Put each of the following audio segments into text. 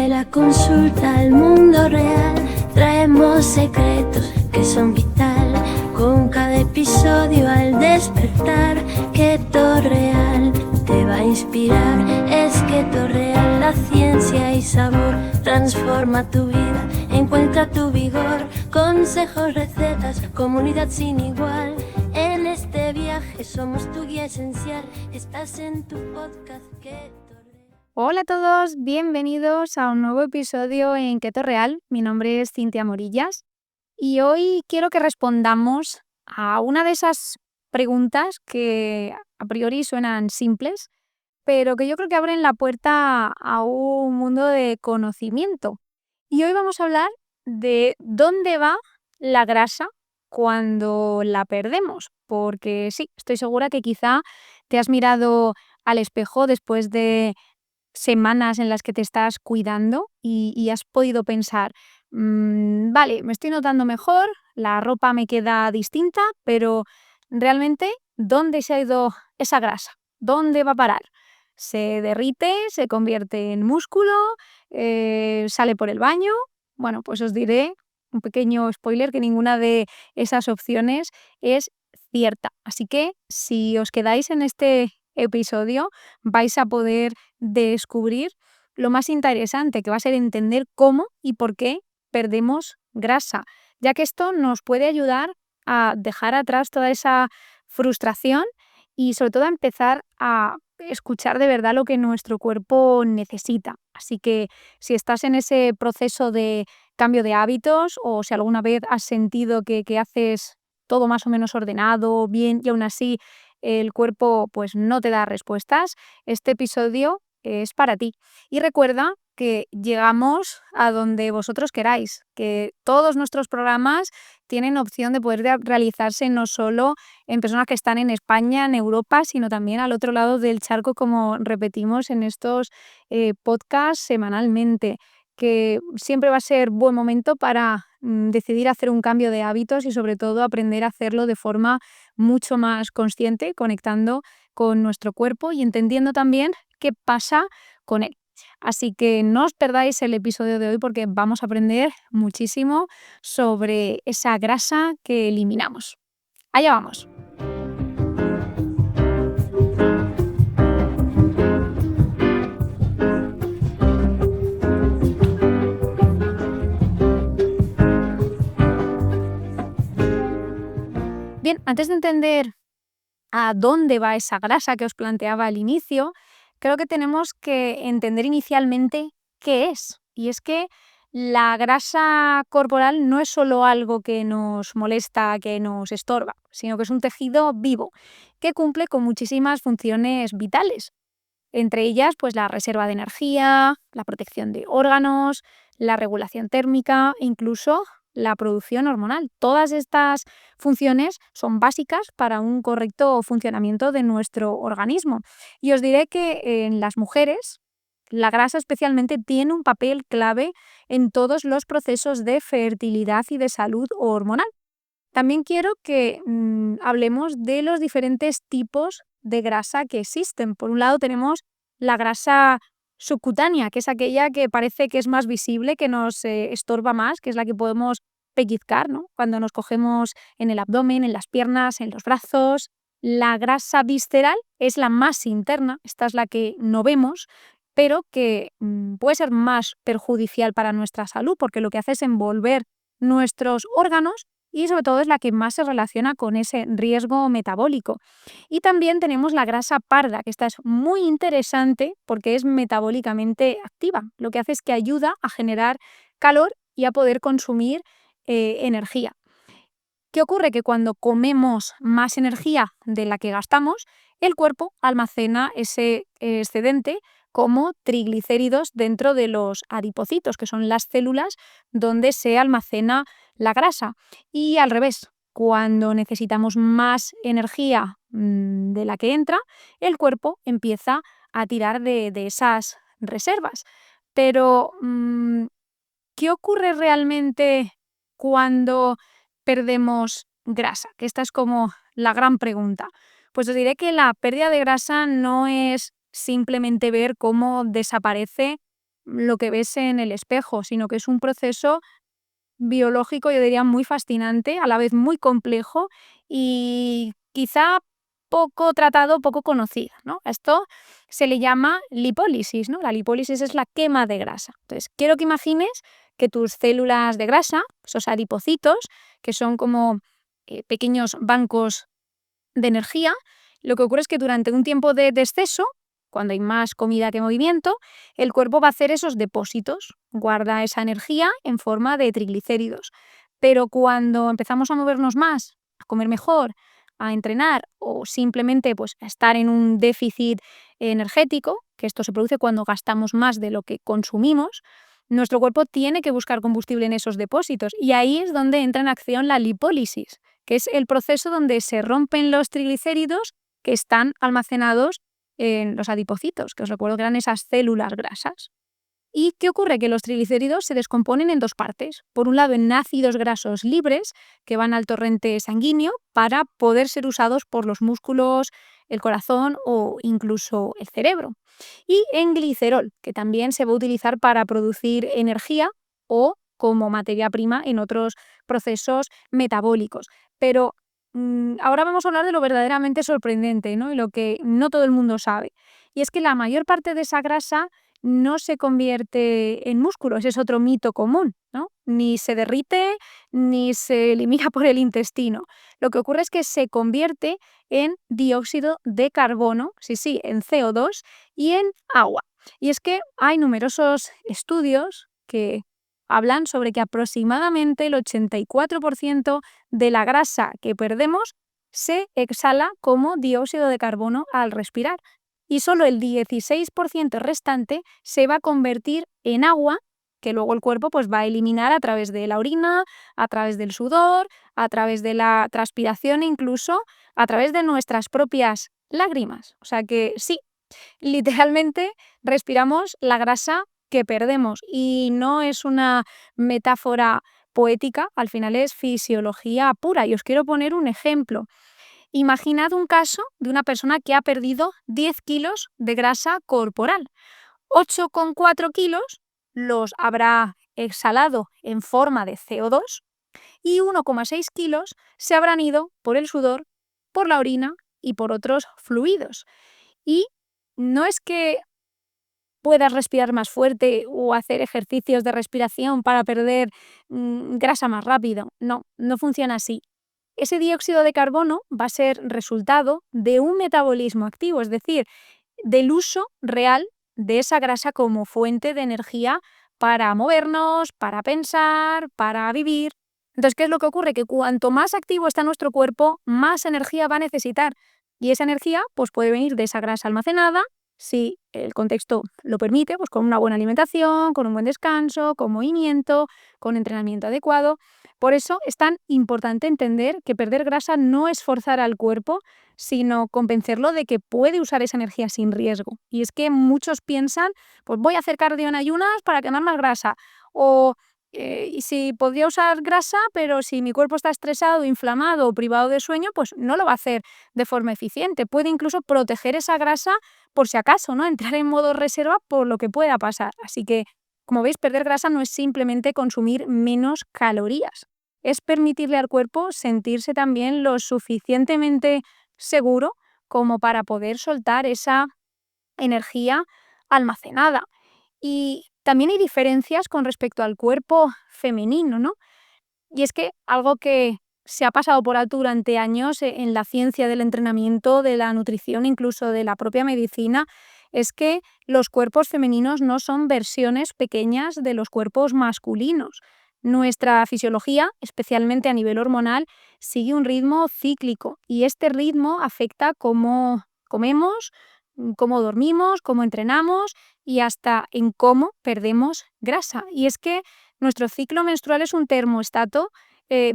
De la consulta al mundo real, traemos secretos que son vital. Con cada episodio al despertar, Keto Real te va a inspirar. Es Keto Real, la ciencia y sabor transforma tu vida, encuentra tu vigor. Consejos, recetas, comunidad sin igual. En este viaje somos tu guía esencial. Estás en tu podcast Keto. Hola a todos, bienvenidos a un nuevo episodio en Keto Real. Mi nombre es Cintia Morillas y hoy quiero que respondamos a una de esas preguntas que a priori suenan simples, pero que yo creo que abren la puerta a un mundo de conocimiento. Y hoy vamos a hablar de dónde va la grasa cuando la perdemos, porque sí, estoy segura que quizá te has mirado al espejo después de semanas en las que te estás cuidando y has podido pensar, vale, me estoy notando mejor, la ropa me queda distinta, pero realmente, ¿dónde se ha ido esa grasa? ¿Dónde va a parar? ¿Se derrite? ¿Se convierte en músculo? ¿Sale por el baño? Bueno, pues os diré un pequeño spoiler que ninguna de esas opciones es cierta. Así que si os quedáis en este episodio, vais a poder descubrir lo más interesante, que va a ser entender cómo y por qué perdemos grasa, ya que esto nos puede ayudar a dejar atrás toda esa frustración y sobre todo a empezar a escuchar de verdad lo que nuestro cuerpo necesita. Así que si estás en ese proceso de cambio de hábitos o si alguna vez has sentido que haces todo más o menos ordenado, bien y aún así el cuerpo pues no te da respuestas, este episodio es para ti. Y recuerda que llegamos a donde vosotros queráis, que todos nuestros programas tienen opción de poder realizarse no solo en personas que están en España, en Europa, sino también al otro lado del charco, como repetimos en estos podcasts semanalmente, que siempre va a ser buen momento para decidir hacer un cambio de hábitos y sobre todo aprender a hacerlo de forma mucho más consciente, conectando con nuestro cuerpo y entendiendo también qué pasa con él. Así que no os perdáis el episodio de hoy porque vamos a aprender muchísimo sobre esa grasa que eliminamos. Allá vamos. Bien, antes de entender a dónde va esa grasa que os planteaba al inicio, creo que tenemos que entender inicialmente qué es. Y es que la grasa corporal no es solo algo que nos molesta, que nos estorba, sino que es un tejido vivo que cumple con muchísimas funciones vitales. Entre ellas, pues la reserva de energía, la protección de órganos, la regulación térmica e incluso la producción hormonal. Todas estas funciones son básicas para un correcto funcionamiento de nuestro organismo. Y os diré que en las mujeres la grasa especialmente tiene un papel clave en todos los procesos de fertilidad y de salud hormonal. También quiero que hablemos de los diferentes tipos de grasa que existen. Por un lado tenemos la grasa subcutánea, que es aquella que parece que es más visible, que nos estorba más, que es la que podemos pellizcar, ¿no? Cuando nos cogemos en el abdomen, en las piernas, en los brazos. La grasa visceral es la más interna, esta es la que no vemos, pero que puede ser más perjudicial para nuestra salud, porque lo que hace es envolver nuestros órganos y sobre todo es la que más se relaciona con ese riesgo metabólico. Y también tenemos la grasa parda, que esta es muy interesante porque es metabólicamente activa. Lo que hace es que ayuda a generar calor y a poder consumir energía. ¿Qué ocurre? Que cuando comemos más energía de la que gastamos, el cuerpo almacena ese excedente como triglicéridos dentro de los adipocitos, que son las células donde se almacena la grasa. Y al revés, cuando necesitamos más energía de la que entra, el cuerpo empieza a tirar de esas reservas. Pero, ¿qué ocurre realmente cuando perdemos grasa? Que esta es como la gran pregunta. Pues os diré que la pérdida de grasa no es simplemente ver cómo desaparece lo que ves en el espejo, sino que es un proceso biológico, yo diría, muy fascinante, a la vez muy complejo y quizá poco tratado, poco conocido, ¿no? Esto se le llama lipólisis, ¿no? La lipólisis es la quema de grasa. Entonces, quiero que imagines que tus células de grasa, esos adipocitos, que son como pequeños bancos de energía, lo que ocurre es que durante un tiempo de exceso, cuando hay más comida que movimiento, el cuerpo va a hacer esos depósitos, guarda esa energía en forma de triglicéridos. Pero cuando empezamos a movernos más, a comer mejor, a entrenar o simplemente pues, a estar en un déficit energético, que esto se produce cuando gastamos más de lo que consumimos, nuestro cuerpo tiene que buscar combustible en esos depósitos y ahí es donde entra en acción la lipólisis, que es el proceso donde se rompen los triglicéridos que están almacenados en los adipocitos, que os recuerdo que eran esas células grasas. ¿Y qué ocurre? Que los triglicéridos se descomponen en dos partes. Por un lado, en ácidos grasos libres que van al torrente sanguíneo para poder ser usados por los músculos, el corazón o incluso el cerebro. Y en glicerol, que también se va a utilizar para producir energía o como materia prima en otros procesos metabólicos. Pero ahora vamos a hablar de lo verdaderamente sorprendente, ¿no? Y lo que no todo el mundo sabe. Y es que la mayor parte de esa grasa no se convierte en músculo, ese es otro mito común, ¿no? Ni se derrite ni se elimina por el intestino. Lo que ocurre es que se convierte en dióxido de carbono, sí, en CO2 y en agua. Y es que hay numerosos estudios que hablan sobre que aproximadamente el 84% de la grasa que perdemos se exhala como dióxido de carbono al respirar y solo el 16% restante se va a convertir en agua que luego el cuerpo pues, va a eliminar a través de la orina, a través del sudor, a través de la transpiración e incluso a través de nuestras propias lágrimas. O sea que sí, literalmente respiramos la grasa que perdemos y no es una metáfora poética, al final es fisiología pura. Y os quiero poner un ejemplo. Imaginad un caso de una persona que ha perdido 10 kilos de grasa corporal. 8,4 kilos los habrá exhalado en forma de CO2 y 1,6 kilos se habrán ido por el sudor, por la orina y por otros fluidos. Y no es que puedas respirar más fuerte o hacer ejercicios de respiración para perder grasa más rápido. No, no funciona así. Ese dióxido de carbono va a ser resultado de un metabolismo activo, es decir, del uso real de esa grasa como fuente de energía para movernos, para pensar, para vivir. Entonces, ¿qué es lo que ocurre? Que cuanto más activo está nuestro cuerpo, más energía va a necesitar. Y esa energía pues, puede venir de esa grasa almacenada, si el contexto lo permite, pues con una buena alimentación, con un buen descanso, con movimiento, con entrenamiento adecuado. Por eso es tan importante entender que perder grasa no es forzar al cuerpo, sino convencerlo de que puede usar esa energía sin riesgo. Y es que muchos piensan, pues voy a hacer cardio en ayunas para quemar más grasa. O y si podría usar grasa, pero si mi cuerpo está estresado, inflamado o privado de sueño, pues no lo va a hacer de forma eficiente. Puede incluso proteger esa grasa por si acaso, ¿no? Entrar en modo reserva por lo que pueda pasar. Así que, como veis, perder grasa no es simplemente consumir menos calorías. Es permitirle al cuerpo sentirse también lo suficientemente seguro como para poder soltar esa energía almacenada. Y también hay diferencias con respecto al cuerpo femenino, ¿no? Y es que algo que se ha pasado por alto durante años en la ciencia del entrenamiento, de la nutrición, incluso de la propia medicina, es que los cuerpos femeninos no son versiones pequeñas de los cuerpos masculinos. Nuestra fisiología, especialmente a nivel hormonal, sigue un ritmo cíclico y este ritmo afecta cómo comemos, cómo dormimos, cómo entrenamos y hasta en cómo perdemos grasa. Y es que nuestro ciclo menstrual es un termostato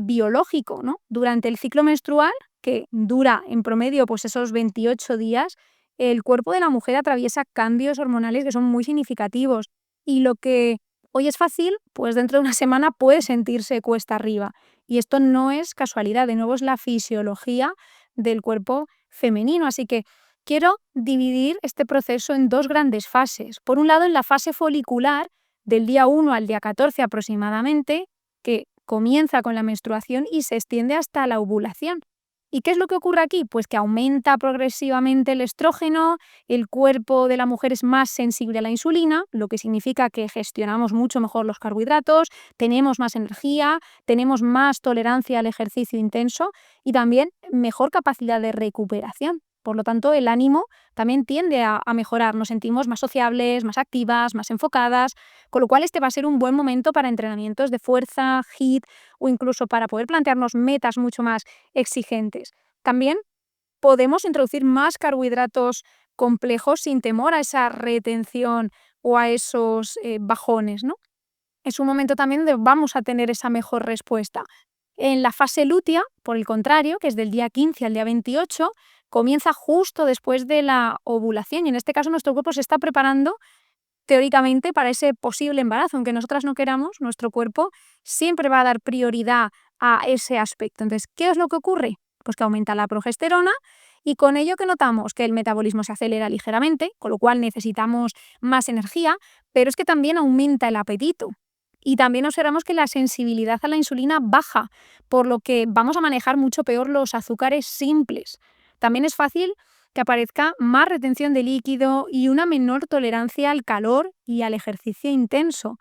biológico, ¿no? Durante el ciclo menstrual, que dura en promedio pues esos 28 días, el cuerpo de la mujer atraviesa cambios hormonales que son muy significativos. Y lo que hoy es fácil, pues dentro de una semana puede sentirse cuesta arriba. Y esto no es casualidad, de nuevo es la fisiología del cuerpo femenino. Así que quiero dividir este proceso en dos grandes fases. Por un lado, en la fase folicular, del día 1 al día 14 aproximadamente, que comienza con la menstruación y se extiende hasta la ovulación. ¿Y qué es lo que ocurre aquí? Pues que aumenta progresivamente el estrógeno, el cuerpo de la mujer es más sensible a la insulina, lo que significa que gestionamos mucho mejor los carbohidratos, tenemos más energía, tenemos más tolerancia al ejercicio intenso y también mejor capacidad de recuperación. Por lo tanto, el ánimo también tiende a mejorar, nos sentimos más sociables, más activas, más enfocadas, con lo cual este va a ser un buen momento para entrenamientos de fuerza, HIIT o incluso para poder plantearnos metas mucho más exigentes. También podemos introducir más carbohidratos complejos sin temor a esa retención o a esos bajones, ¿no? Es un momento también donde vamos a tener esa mejor respuesta. En la fase lútea, por el contrario, que es del día 15 al día 28, comienza justo después de la ovulación y en este caso nuestro cuerpo se está preparando teóricamente para ese posible embarazo. Aunque nosotras no queramos, nuestro cuerpo siempre va a dar prioridad a ese aspecto. Entonces, ¿qué es lo que ocurre? Pues que aumenta la progesterona y con ello que notamos que el metabolismo se acelera ligeramente, con lo cual necesitamos más energía, pero es que también aumenta el apetito. Y también observamos que la sensibilidad a la insulina baja, por lo que vamos a manejar mucho peor los azúcares simples. También es fácil que aparezca más retención de líquido y una menor tolerancia al calor y al ejercicio intenso.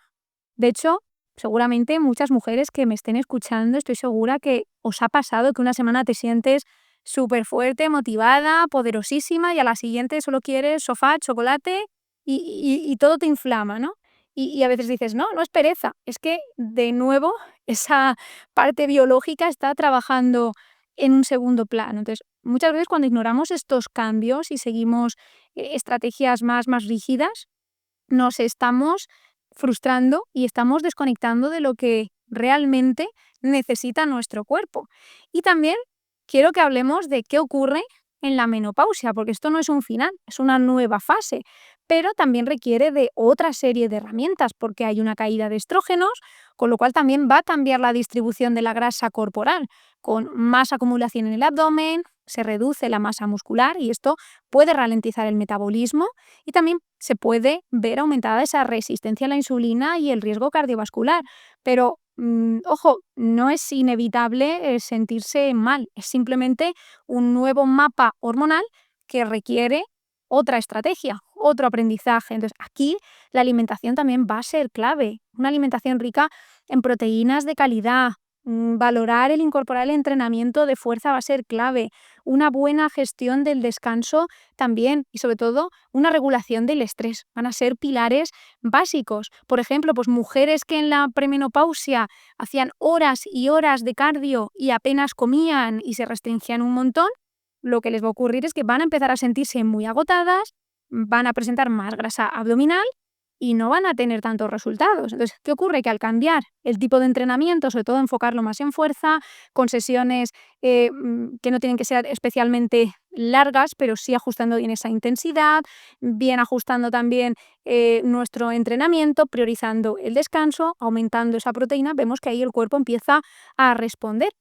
De hecho, seguramente muchas mujeres que me estén escuchando, estoy segura que os ha pasado que una semana te sientes súper fuerte, motivada, poderosísima y a la siguiente solo quieres sofá, chocolate y todo te inflama, ¿no? Y a veces dices, no, no es pereza, es que de nuevo esa parte biológica está trabajando en un segundo plano. Entonces, muchas veces cuando ignoramos estos cambios y seguimos estrategias más rígidas, nos estamos frustrando y estamos desconectando de lo que realmente necesita nuestro cuerpo. Y también quiero que hablemos de qué ocurre en la menopausia, porque esto no es un final, es una nueva fase, pero también requiere de otra serie de herramientas, porque hay una caída de estrógenos, con lo cual también va a cambiar la distribución de la grasa corporal, con más acumulación en el abdomen, se reduce la masa muscular y esto puede ralentizar el metabolismo y también se puede ver aumentada esa resistencia a la insulina y el riesgo cardiovascular. Pero, ojo, no es inevitable sentirse mal, es simplemente un nuevo mapa hormonal que requiere otra estrategia, otro aprendizaje. Entonces, aquí la alimentación también va a ser clave, una alimentación rica en proteínas de calidad. Valorar el incorporar el entrenamiento de fuerza va a ser clave, una buena gestión del descanso también y sobre todo una regulación del estrés. Van a ser pilares básicos. Por ejemplo, pues mujeres que en la premenopausia hacían horas y horas de cardio y apenas comían y se restringían un montón, lo que les va a ocurrir es que van a empezar a sentirse muy agotadas, van a presentar más grasa abdominal y no van a tener tantos resultados. Entonces, ¿qué ocurre? Que al cambiar el tipo de entrenamiento, sobre todo enfocarlo más en fuerza, con sesiones que no tienen que ser especialmente largas, pero sí ajustando bien esa intensidad, bien ajustando también nuestro entrenamiento, priorizando el descanso, aumentando esa proteína, vemos que ahí el cuerpo empieza a responder.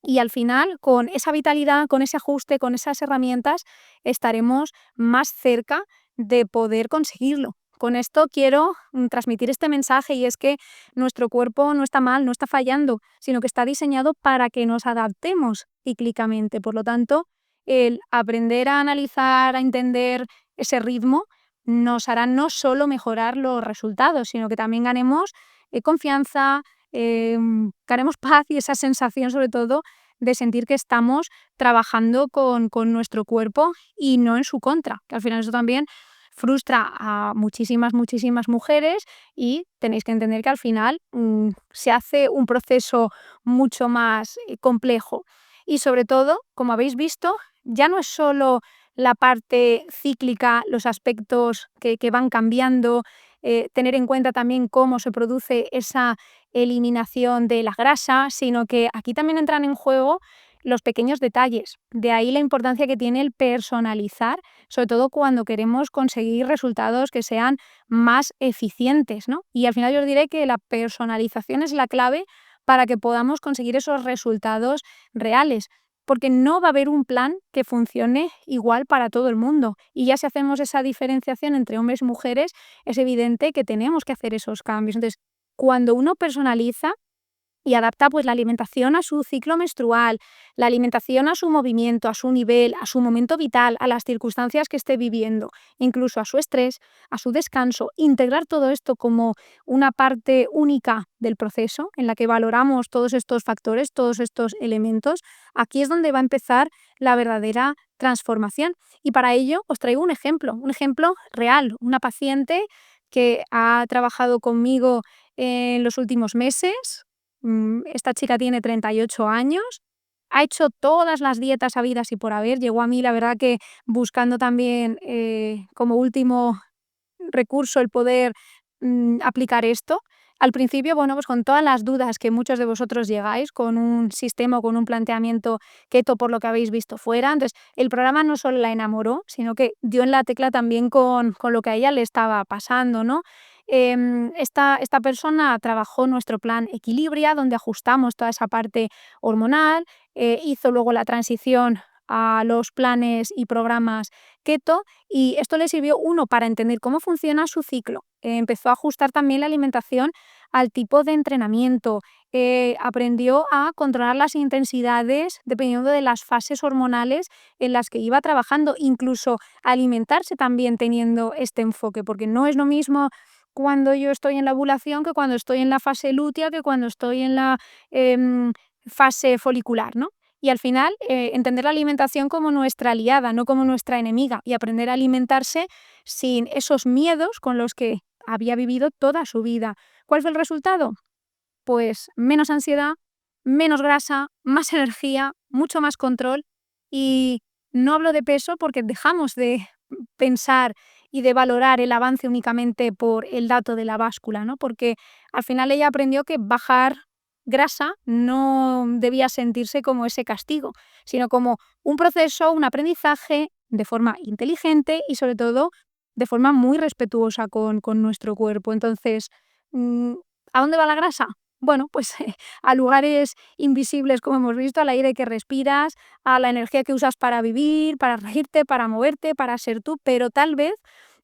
Y al final, con esa vitalidad, con ese ajuste, con esas herramientas, estaremos más cerca de poder conseguirlo. Con esto quiero transmitir este mensaje y es que nuestro cuerpo no está mal, no está fallando, sino que está diseñado para que nos adaptemos cíclicamente. Por lo tanto, el aprender a analizar, a entender ese ritmo, nos hará no solo mejorar los resultados, sino que también ganemos confianza, ganemos paz y esa sensación sobre todo de sentir que estamos trabajando con nuestro cuerpo y no en su contra, que al final eso también frustra a muchísimas mujeres y tenéis que entender que al final se hace un proceso mucho más complejo. Y sobre todo, como habéis visto, ya no es solo la parte cíclica, los aspectos que van cambiando, tener en cuenta también cómo se produce esa eliminación de la grasa, sino que aquí también entran en juego los pequeños detalles. De ahí la importancia que tiene el personalizar, sobre todo cuando queremos conseguir resultados que sean más eficientes, ¿no? Y al final yo os diré que la personalización es la clave para que podamos conseguir esos resultados reales. porque no va a haber un plan que funcione igual para todo el mundo. Y ya si hacemos esa diferenciación entre hombres y mujeres, es evidente que tenemos que hacer esos cambios. Entonces, cuando uno personaliza y adapta pues la alimentación a su ciclo menstrual, la alimentación a su movimiento, a su nivel, a su momento vital, a las circunstancias que esté viviendo, incluso a su estrés, a su descanso, integrar todo esto como una parte única del proceso en la que valoramos todos estos factores, todos estos elementos, aquí es donde va a empezar la verdadera transformación. Y para ello os traigo un ejemplo real, una paciente que ha trabajado conmigo en los últimos meses. Esta chica tiene 38 años, ha hecho todas las dietas habidas y por haber, llegó a mí, la verdad que buscando también como último recurso el poder aplicar esto. Al principio, bueno, pues con todas las dudas que muchos de vosotros llegáis con un sistema o con un planteamiento keto por lo que habéis visto fuera. Entonces, el programa no solo la enamoró, sino que dio en la tecla también con lo que a ella le estaba pasando, ¿no? Esta persona trabajó nuestro plan Equilibria, donde ajustamos toda esa parte hormonal, hizo luego la transición a los planes y programas keto y esto le sirvió, uno, para entender cómo funciona su ciclo. Empezó a ajustar también la alimentación al tipo de entrenamiento, aprendió a controlar las intensidades dependiendo de las fases hormonales en las que iba trabajando, incluso alimentarse también teniendo este enfoque, porque no es lo mismo cuando yo estoy en la ovulación que cuando estoy en la fase lútea, que cuando estoy en la fase folicular, ¿no? Y al final, entender la alimentación como nuestra aliada, no como nuestra enemiga, y aprender a alimentarse sin esos miedos con los que había vivido toda su vida. ¿Cuál fue el resultado? Pues menos ansiedad, menos grasa, más energía, mucho más control. Y no hablo de peso porque dejamos de pensar y de valorar el avance únicamente por el dato de la báscula, ¿no? Porque al final ella aprendió que bajar grasa no debía sentirse como ese castigo, sino como un proceso, un aprendizaje de forma inteligente y sobre todo de forma muy respetuosa con nuestro cuerpo. Entonces, ¿a dónde va la grasa? Bueno, pues a lugares invisibles, como hemos visto, al aire que respiras, a la energía que usas para vivir, para reírte, para moverte, para ser tú, pero tal vez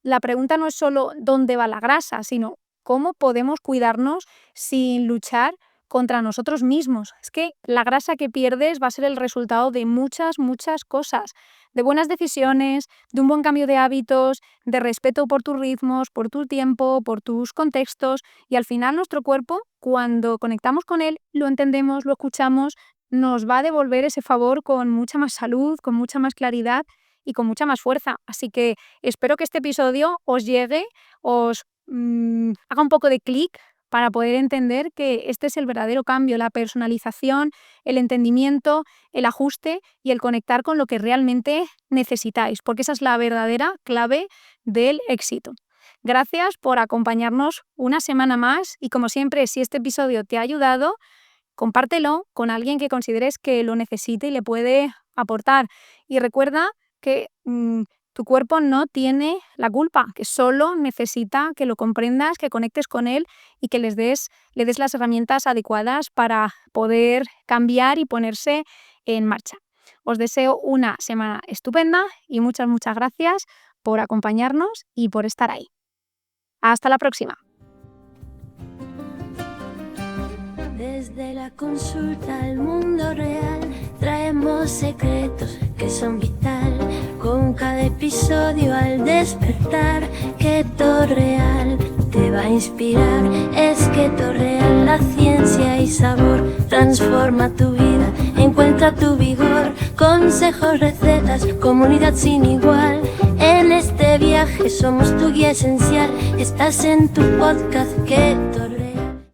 la pregunta no es solo dónde va la grasa, sino cómo podemos cuidarnos sin luchar contra nosotros mismos. Es que la grasa que pierdes va a ser el resultado de muchas, muchas cosas, de buenas decisiones, de un buen cambio de hábitos, de respeto por tus ritmos, por tu tiempo, por tus contextos y al final nuestro cuerpo, cuando conectamos con él, lo entendemos, lo escuchamos, nos va a devolver ese favor con mucha más salud, con mucha más claridad y con mucha más fuerza. Así que espero que este episodio os llegue, os haga un poco de clic para poder entender que este es el verdadero cambio, la personalización, el entendimiento, el ajuste y el conectar con lo que realmente necesitáis, porque esa es la verdadera clave del éxito. Gracias por acompañarnos una semana más y como siempre, si este episodio te ha ayudado, compártelo con alguien que consideres que lo necesite y le puede aportar. Y recuerda que tu cuerpo no tiene la culpa, que solo necesita que lo comprendas, que conectes con él y que le des las herramientas adecuadas para poder cambiar y ponerse en marcha. Os deseo una semana estupenda y muchas, muchas gracias por acompañarnos y por estar ahí. Hasta la próxima. Desde la consulta al mundo real traemos secretos que son vital. Con cada episodio al despertar, Keto Real te va a inspirar. Es Keto Real, la ciencia y sabor transforma tu vida, encuentra tu vigor. Consejos, recetas, comunidad sin igual. En este viaje somos tu guía esencial. Estás en tu podcast Keto Real.